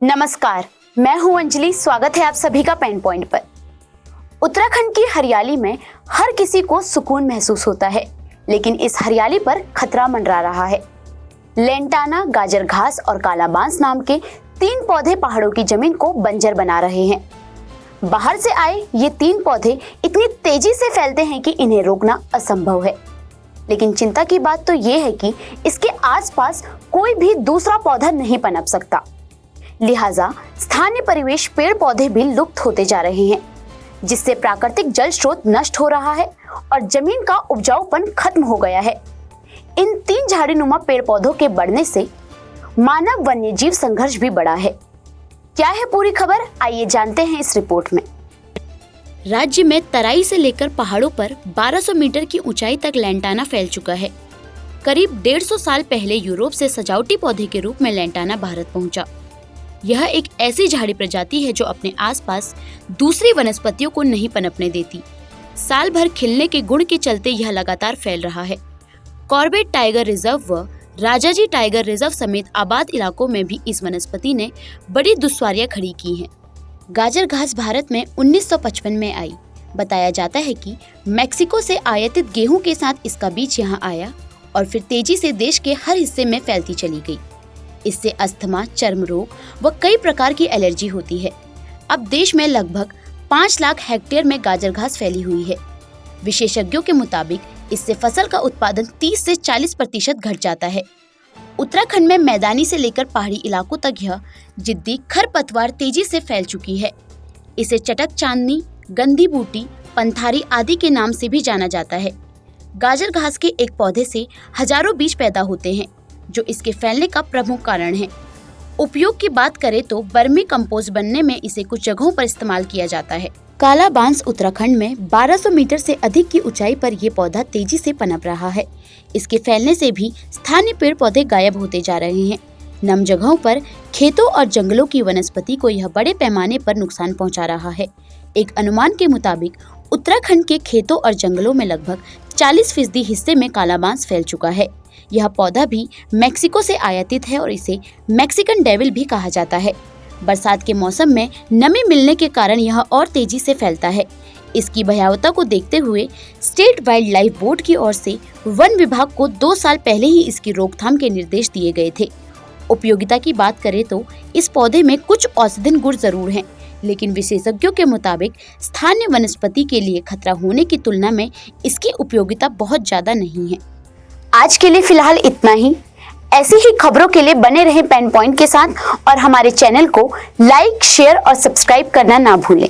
नमस्कार, मैं हूं अंजलि। स्वागत है आप सभी का पेन पॉइंट पर। उत्तराखंड की हरियाली में हर किसी को सुकून महसूस होता है, लेकिन इस हरियाली पर खतरा मंडरा रहा है। लेंटाना, गाजर घास और काला बांस नाम के 3 पौधे पहाड़ों की जमीन को बंजर बना रहे हैं। बाहर से आए ये 3 पौधे इतनी तेजी से फैलते हैं कि इन्हें रोकना असंभव है। लेकिन चिंता की बात तो ये है कि इसके आसपास कोई भी दूसरा पौधा नहीं पनप सकता। लिहाजा स्थानीय परिवेश, पेड़ पौधे भी लुप्त होते जा रहे हैं, जिससे प्राकृतिक जल स्रोत नष्ट हो रहा है और जमीन का उपजाऊपन खत्म हो गया है। इन 3 झाड़ीनुमा पेड़ पौधों के बढ़ने से मानव वन्य जीव संघर्ष भी बढ़ा है। क्या है पूरी खबर, आइए जानते हैं इस रिपोर्ट में। राज्य में तराई से लेकर पहाड़ों पर 1200 मीटर की ऊंचाई तक लेंटाना फैल चुका है। करीब 150 साल पहले यूरोप से सजावटी पौधे के रूप में लेंटाना भारत पहुंचा। यह एक ऐसी झाड़ी प्रजाति है जो अपने आसपास दूसरी वनस्पतियों को नहीं पनपने देती। साल भर खिलने के गुण के चलते यह लगातार फैल रहा है। कॉर्बेट टाइगर रिजर्व व राजाजी टाइगर रिजर्व समेत आबाद इलाकों में भी इस वनस्पति ने बड़ी दुश्वारियां खड़ी की हैं। गाजर घास भारत में 1955 में आई। बताया जाता है कि मैक्सिको से आयातित गेहूं के साथ इसका बीज यहां आया और फिर तेजी से देश के हर हिस्से में फैलती चली गई। इससे अस्थमा, चर्म रोग व कई प्रकार की एलर्जी होती है। अब देश में लगभग 5 लाख हेक्टेयर में गाजर घास फैली हुई है। विशेषज्ञों के मुताबिक इससे फसल का उत्पादन 30 से 40% घट जाता है। उत्तराखंड में मैदानी से लेकर पहाड़ी इलाकों तक यह जिद्दी खरपतवार तेजी से फैल चुकी है। इसे चटक चांदनी, गंदी बूटी, पंथारी आदि के नाम से भी जाना जाता है। गाजर घास के एक पौधे से हजारों बीज पैदा होते हैं, जो इसके फैलने का प्रमुख कारण है। उपयोग की बात करें तो वर्मी कंपोस्ट बनने में इसे कुछ जगहों पर इस्तेमाल किया जाता है। काला बांस उत्तराखंड में 1200 मीटर से अधिक की ऊंचाई पर यह पौधा तेजी से पनप रहा है। इसके फैलने से भी स्थानीय पेड़ पौधे गायब होते जा रहे हैं। नम जगहों पर खेतों और जंगलों की वनस्पति को यह बड़े पैमाने पर नुकसान पहुंचा रहा है। एक अनुमान के मुताबिक उत्तराखंड के खेतों और जंगलों में लगभग 40% हिस्से में काला बांस फैल चुका है। यह पौधा भी मैक्सिको से आयातित है और इसे मैक्सिकन डेविल भी कहा जाता है। बरसात के मौसम में नमी मिलने के कारण यह और तेजी से फैलता है। इसकी भयावता को देखते हुए स्टेट वाइल्ड लाइफ बोर्ड की ओर से वन विभाग को 2 साल पहले ही इसकी रोकथाम के निर्देश दिए गए थे। उपयोगिता की बात करें तो इस पौधे में कुछ औषधीय गुण जरूर हैं, लेकिन विशेषज्ञों के मुताबिक स्थानीय वनस्पति के लिए खतरा होने की तुलना में इसकी उपयोगिता बहुत ज्यादा नहीं है। आज के लिए फिलहाल इतना ही। ऐसी ही खबरों के लिए बने रहें पेन पॉइंट के साथ और हमारे चैनल को लाइक, शेयर और सब्सक्राइब करना ना भूलें।